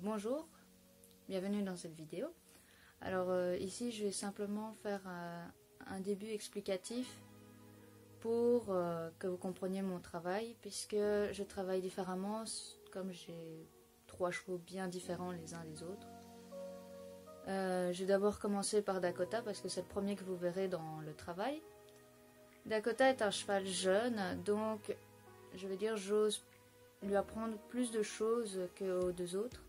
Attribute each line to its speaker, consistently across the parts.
Speaker 1: Bonjour, bienvenue dans cette vidéo. Alors ici je vais simplement faire un début explicatif pour que vous compreniez mon travail, puisque je travaille différemment comme j'ai 3 chevaux bien différents les uns des autres. Je vais d'abord commencer par Dakota parce que c'est le premier que vous verrez dans le travail. Dakota est un cheval jeune, donc je vais dire j'ose lui apprendre plus de choses qu'aux 2 autres.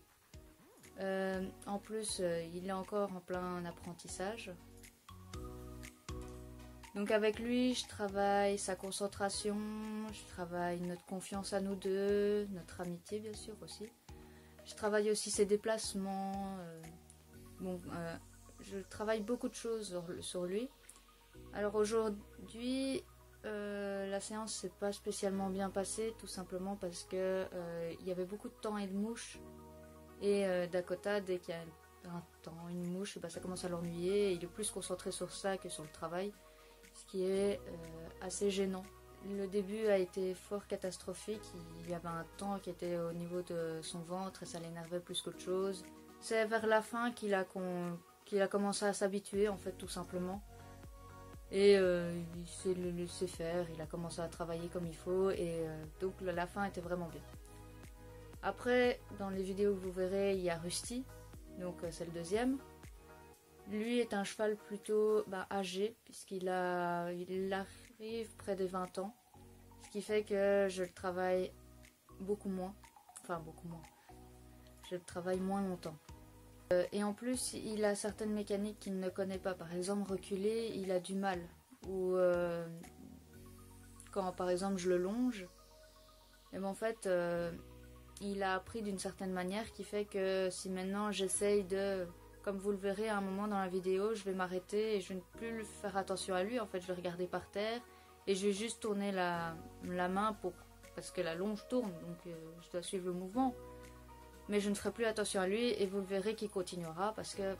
Speaker 1: En plus, il est encore en plein apprentissage. Donc avec lui, je travaille sa concentration, je travaille notre confiance à nous deux, notre amitié bien sûr aussi. Je travaille aussi ses déplacements. Je travaille beaucoup de choses sur lui. Alors aujourd'hui, la séance s'est pas spécialement bien passée, tout simplement parce que il y avait beaucoup de temps et de mouches. Et Dakota, dès qu'il y a un temps, une mouche, ça commence à l'ennuyer. Il est plus concentré sur ça que sur le travail, ce qui est assez gênant. Le début a été fort catastrophique. Il y avait un temps qui était au niveau de son ventre et ça l'énervait plus qu'autre chose. C'est vers la fin qu'il a commencé à s'habituer, en fait, tout simplement. Et il s'est laissé faire, il a commencé à travailler comme il faut. Et donc la fin était vraiment bien. Après, dans les vidéos que vous verrez, il y a Rusty, donc c'est le deuxième. Lui est un cheval plutôt âgé, puisqu'il arrive près des 20 ans. Ce qui fait que je le travaille beaucoup moins. Enfin, beaucoup moins. Je le travaille moins longtemps. Et en plus, il a certaines mécaniques qu'il ne connaît pas. Par exemple, reculer, il a du mal. Ou quand, par exemple, je le longe, et en fait... il a appris d'une certaine manière qui fait que si maintenant j'essaye de, comme vous le verrez à un moment dans la vidéo, je vais m'arrêter et je ne vais plus faire attention à lui. En fait, je vais regarder par terre et je vais juste tourner la main parce que la longe tourne, donc je dois suivre le mouvement. Mais je ne ferai plus attention à lui et vous le verrez qu'il continuera parce que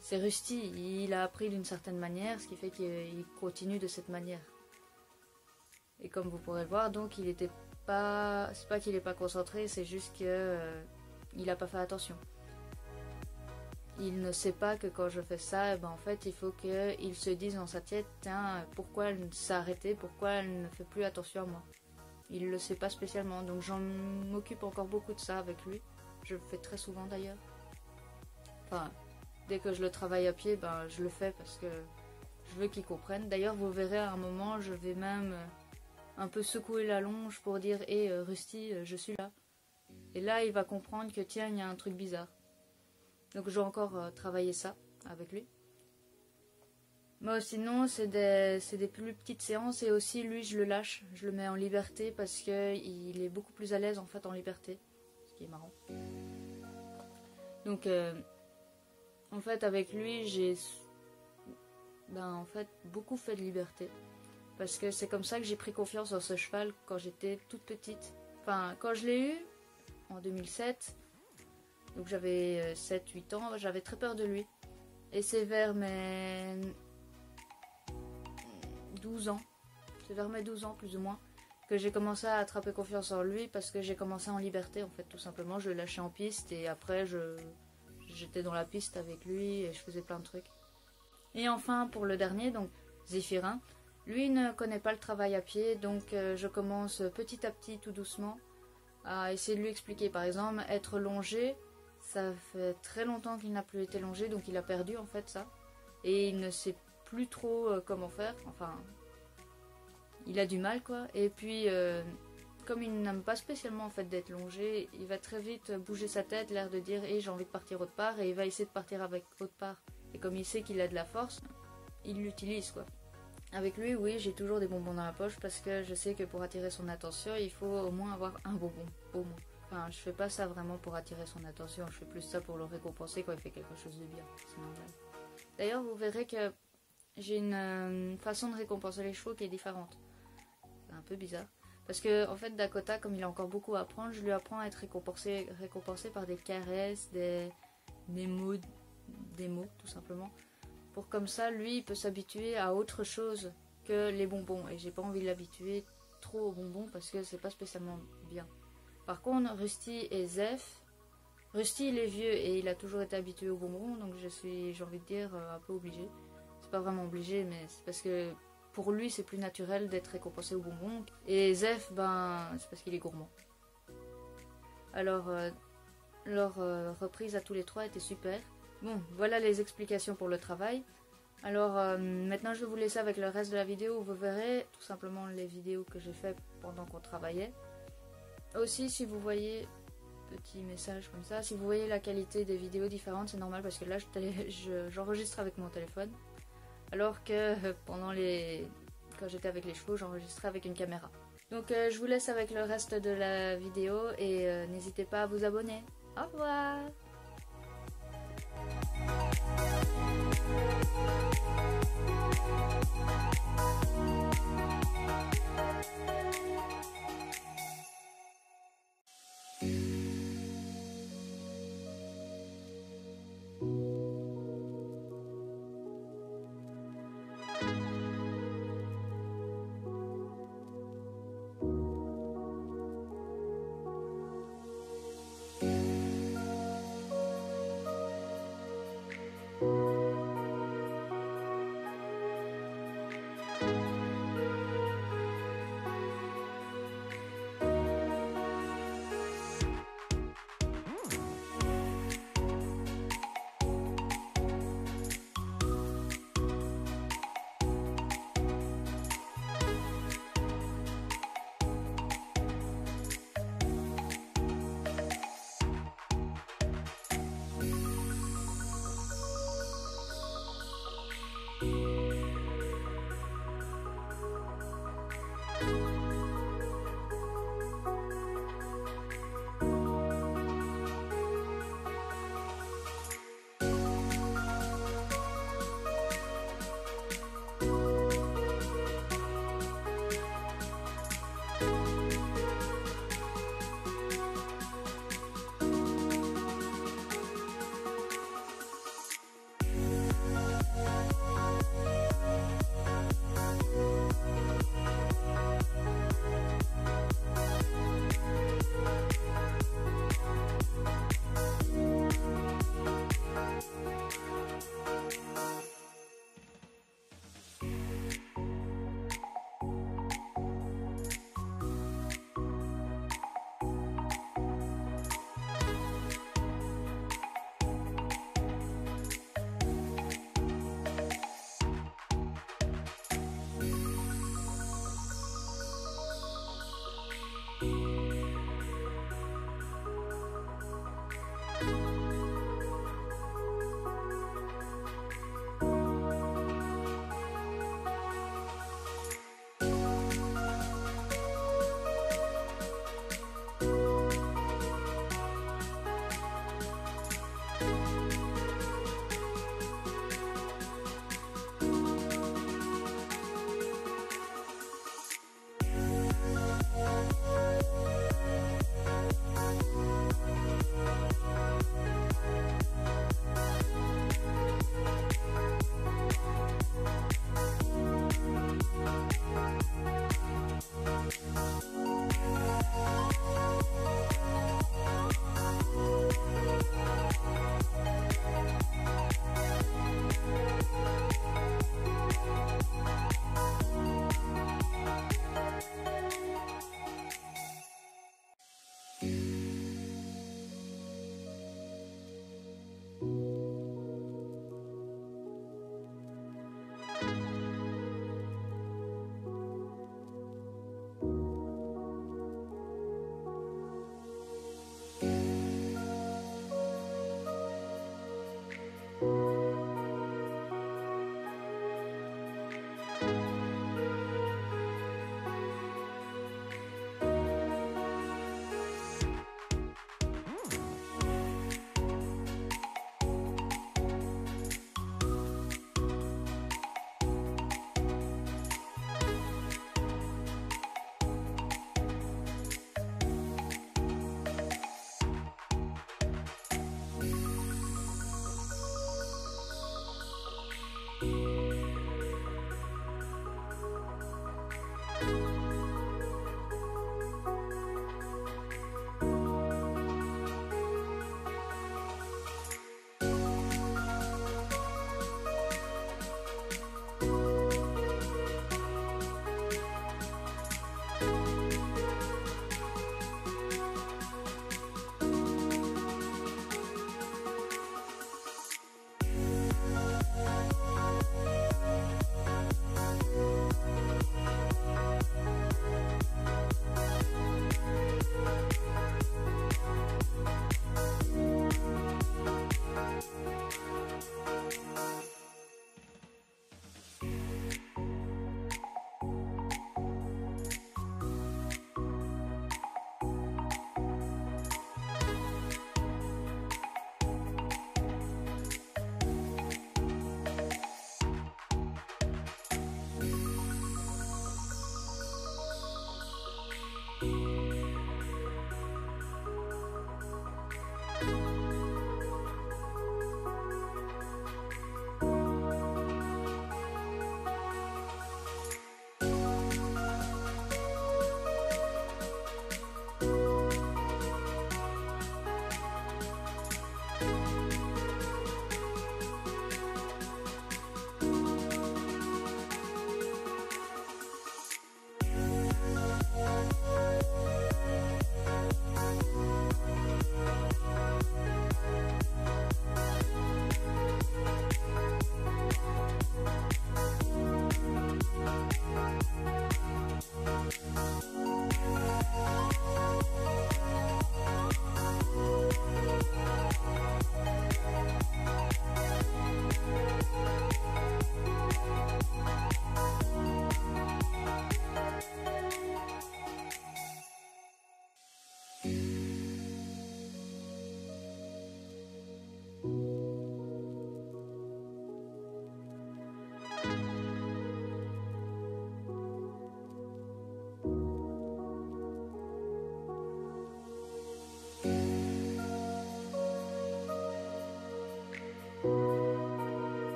Speaker 1: c'est Rusty. Il a appris d'une certaine manière, ce qui fait qu'il continue de cette manière. Et comme vous pourrez le voir, donc il était pas... C'est pas qu'il n'est pas concentré, c'est juste que il n'a pas fait attention. Il ne sait pas que quand je fais ça, en fait, il faut qu'il se dise dans sa tête, tiens, pourquoi elle s'est arrêtée, pourquoi elle ne fait plus attention à moi. Il ne le sait pas spécialement, donc j'en m'occupe encore beaucoup de ça avec lui. Je le fais très souvent d'ailleurs. Enfin, dès que je le travaille à pied, je le fais parce que je veux qu'il comprenne. D'ailleurs, vous verrez à un moment, je vais même... un peu secouer la longe pour dire « Hé Rusty, je suis là ». Et là, il va comprendre que tiens, il y a un truc bizarre. Donc je vais encore travailler ça avec lui. Mais sinon, c'est des plus petites séances et aussi lui, je le lâche. Je le mets en liberté parce qu'il est beaucoup plus à l'aise en fait en liberté. Ce qui est marrant. Donc, en fait, avec lui, j'ai en fait beaucoup fait de liberté. Parce que c'est comme ça que j'ai pris confiance dans ce cheval quand j'étais toute petite. Enfin, quand je l'ai eu, en 2007, donc j'avais 7-8 ans, j'avais très peur de lui. Et c'est vers mes 12 ans, plus ou moins, que j'ai commencé à attraper confiance en lui parce que j'ai commencé en liberté en fait, tout simplement. Je le lâchais en piste et après j'étais dans la piste avec lui et je faisais plein de trucs. Et enfin, pour le dernier, donc Zéphirin. Lui ne connaît pas le travail à pied, donc je commence petit à petit, tout doucement, à essayer de lui expliquer. Par exemple, être longé, ça fait très longtemps qu'il n'a plus été longé, donc il a perdu en fait ça. Et il ne sait plus trop comment faire, enfin, il a du mal quoi. Et puis, comme il n'aime pas spécialement en fait d'être longé, il va très vite bouger sa tête, l'air de dire « hey, j'ai envie de partir autre part » et il va essayer de partir avec autre part. Et comme il sait qu'il a de la force, il l'utilise quoi. Avec lui, oui, j'ai toujours des bonbons dans la poche parce que je sais que pour attirer son attention, il faut au moins avoir un bonbon, au moins. Enfin, je fais pas ça vraiment pour attirer son attention, je fais plus ça pour le récompenser quand il fait quelque chose de bien, c'est normal. D'ailleurs, vous verrez que j'ai une façon de récompenser les chevaux qui est différente. C'est un peu bizarre. Parce que en fait Dakota, comme il a encore beaucoup à apprendre, je lui apprends à être récompensé par des caresses, des mots, tout simplement. Pour comme ça, lui, il peut s'habituer à autre chose que les bonbons. Et j'ai pas envie de l'habituer trop aux bonbons parce que c'est pas spécialement bien. Par contre, Rusty et Zeph, Rusty il est vieux et il a toujours été habitué aux bonbons, donc j'ai envie de dire, un peu obligé. C'est pas vraiment obligé, mais c'est parce que pour lui c'est plus naturel d'être récompensé aux bonbons. Et Zeph, ben, c'est parce qu'il est gourmand. Alors, leur reprise à tous les trois était super. Bon, voilà les explications pour le travail. Alors maintenant je vais vous laisser avec le reste de la vidéo où vous verrez tout simplement les vidéos que j'ai fait pendant qu'on travaillait. Aussi, si vous voyez, petit message comme ça, si vous voyez la qualité des vidéos différentes, c'est normal parce que là j'enregistre avec mon téléphone. Alors que quand j'étais avec les chevaux, j'enregistrais avec une caméra. Donc je vous laisse avec le reste de la vidéo et n'hésitez pas à vous abonner. Au revoir!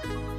Speaker 1: Ciao.